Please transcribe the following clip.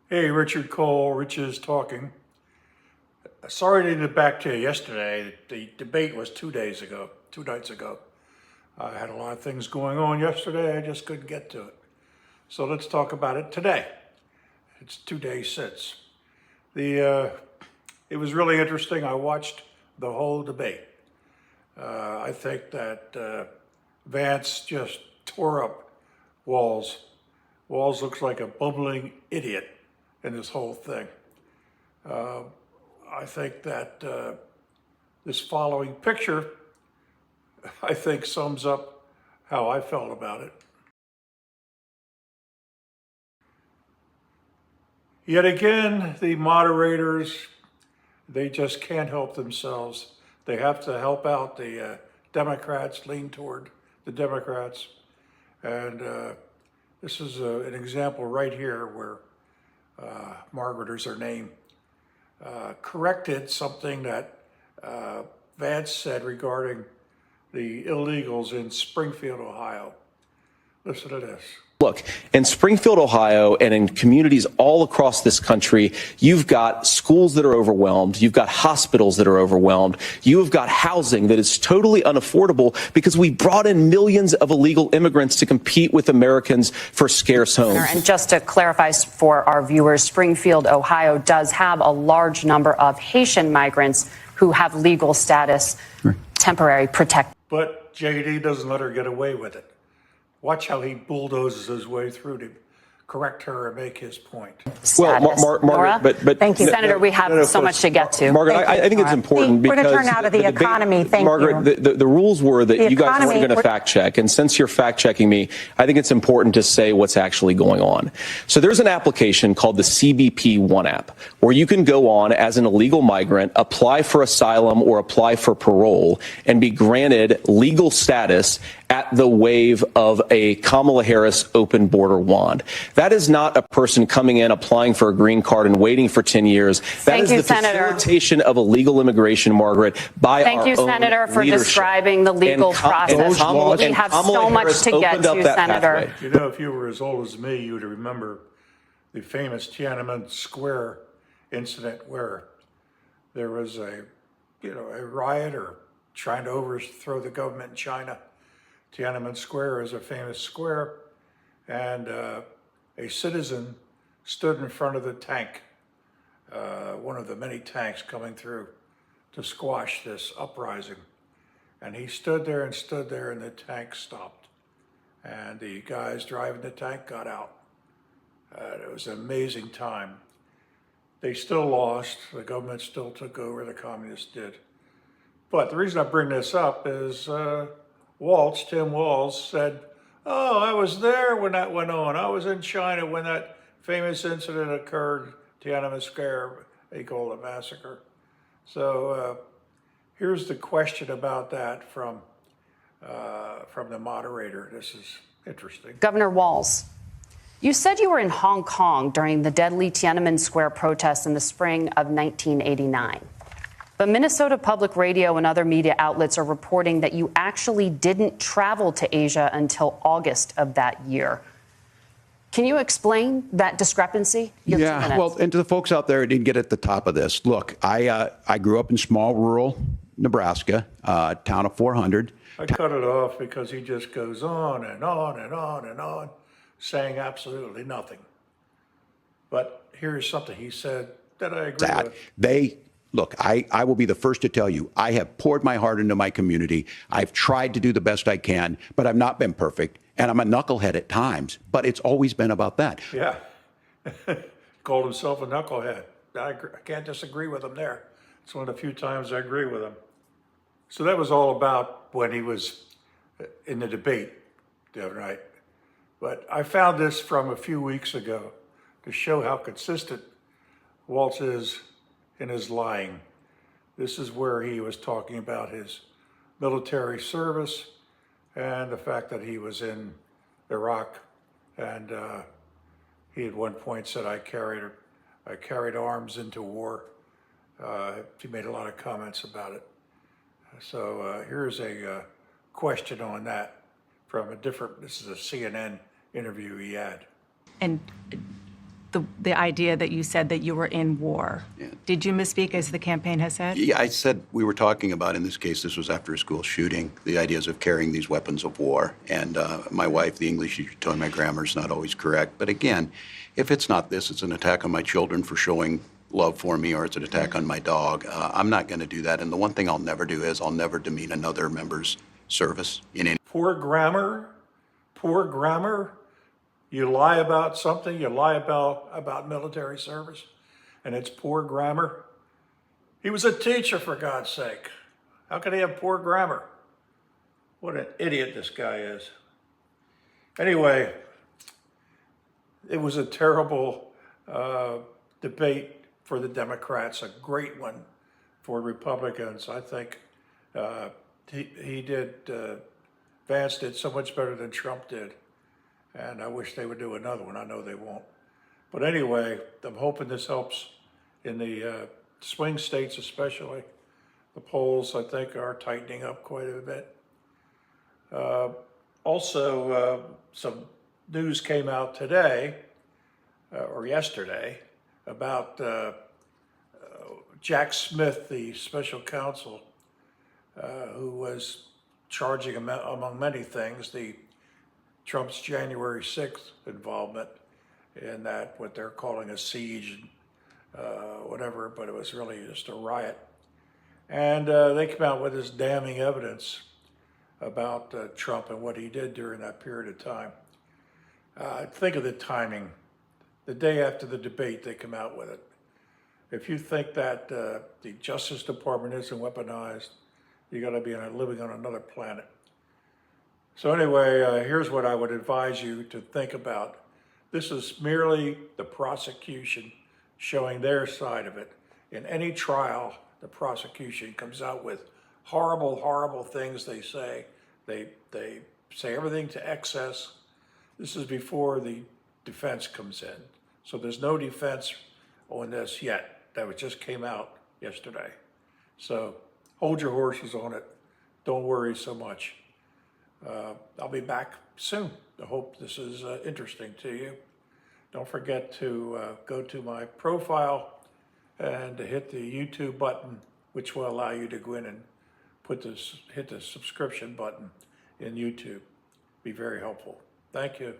Hey, Richard Cole, Rich is talking. Sorry to get back to you yesterday. The debate was 2 nights ago. I had a lot of things going on yesterday. I just couldn't get to it. So let's talk about it today. It's 2 days since. It was really interesting. I watched the whole debate. I think that Vance just tore up Walz. Walz looks like a bumbling idiot in this whole thing. I think that this following picture, I think, sums up how I felt about it. Yet again, the moderators, they just can't help themselves. They have to help out the Democrats, lean toward the Democrats. And this is an example right here where Margaret is her name, corrected something that Vance said regarding the illegals in Springfield, Ohio. Listen to this. Look, in Springfield, Ohio, and in communities all across this country, you've got schools that are overwhelmed. You've got hospitals that are overwhelmed. You have got housing that is totally unaffordable because we brought in millions of illegal immigrants to compete with Americans for scarce homes. And just to clarify for our viewers, Springfield, Ohio does have a large number of Haitian migrants who have legal status, temporary protection. But JD doesn't let her get away with it. Watch how he bulldozes his way through to correct her and make his point. Well, Margaret, but thank you, Senator. We have so much to get to. Margaret, I think it's important because we're going to turn out of the economy. Thank you, Margaret. The rules were that you guys weren't going to fact check, and since you're fact checking me, I think it's important to say what's actually going on. So there's an application called the CBP One app, where you can go on as an illegal migrant, apply for asylum or apply for parole, and be granted legal status at the wave of a Kamala Harris open border wand. That is not a person coming in, applying for a green card and waiting for 10 years. That is the facilitation of illegal immigration, Margaret, by our own leadership. Thank you, Senator, for describing the legal process. We have so much to get to, Senator. You know, if you were as old as me, you would remember the famous Tiananmen Square incident where there was a riot or trying to overthrow the government in China. Tiananmen Square is a famous square, and a citizen stood in front of the tank, one of the many tanks coming through to squash this uprising. And he stood there, and the tank stopped. And the guys driving the tank got out. It was an amazing time. They still lost. The government still took over. The communists did. But the reason I bring this up is Tim Walz said, "Oh, I was there when that went on. I was in China when that famous incident occurred, Tiananmen Square. They call it a massacre." So here's the question about that from the moderator. This is interesting. Governor Walz, you said you were in Hong Kong during the deadly Tiananmen Square protests in the spring of 1989. But Minnesota Public Radio and other media outlets are reporting that you actually didn't travel to Asia until August of that year. Can you explain that discrepancy? Yeah, well, and to the folks out there who didn't get at the top of this, look, I grew up in small rural Nebraska, town of 400. I cut it off because he just goes on and on and on and on, saying absolutely nothing. But here's something he said that I agree with. Look, I will be the first to tell you, I have poured my heart into my community. I've tried to do the best I can, but I've not been perfect. And I'm a knucklehead at times, but it's always been about that. Yeah. Called himself a knucklehead. I can't disagree with him there. It's one of the few times I agree with him. So that was all about when he was in the debate the other night. But I found this from a few weeks ago to show how consistent Walz is in his lying. This is where he was talking about his military service and the fact that he was in Iraq, and he at one point said, I carried arms into war. He made a lot of comments about it. So here's a question on that from this is a CNN interview he had. And the idea that you said that you were in war. Yeah. Did you misspeak, as the campaign has said? Yeah, I said we were talking about, in this case, this was after a school shooting, the ideas of carrying these weapons of war. And my wife, the English teacher, told me my grammar is not always correct. But again, if it's not this, it's an attack on my children for showing love for me, or it's an attack on my dog. I'm not going to do that. And the one thing I'll never do is I'll never demean another member's service in any. Poor grammar, poor grammar. You lie about something, you lie about military service, and it's poor grammar. He was a teacher, for God's sake. How can he have poor grammar? What an idiot this guy is. Anyway, it was a terrible debate for the Democrats, a great one for Republicans. I think Vance did so much better than Trump did. And I wish they would do another one. I know they won't. But anyway, I'm hoping this helps in the swing states especially. The polls, I think, are tightening up quite a bit. Also, some news came out today, or yesterday, about Jack Smith, the special counsel, who was charging, among many things, Trump's January 6th involvement in that, what they're calling a siege, whatever, but it was really just a riot. And they came out with this damning evidence about Trump and what he did during that period of time. Think of the timing. The day after the debate, they come out with it. If you think that the Justice Department isn't weaponized, you got to be living on another planet. So anyway, here's what I would advise you to think about. This is merely the prosecution showing their side of it. In any trial, the prosecution comes out with horrible, horrible things they say. They say everything to excess. This is before the defense comes in. So there's no defense on this yet. That just came out yesterday. So hold your horses on it. Don't worry so much. I'll be back soon. I hope this is interesting to you. Don't forget to go to my profile and to hit the YouTube button, which will allow you to go in and hit the subscription button in YouTube. Be very helpful. Thank you.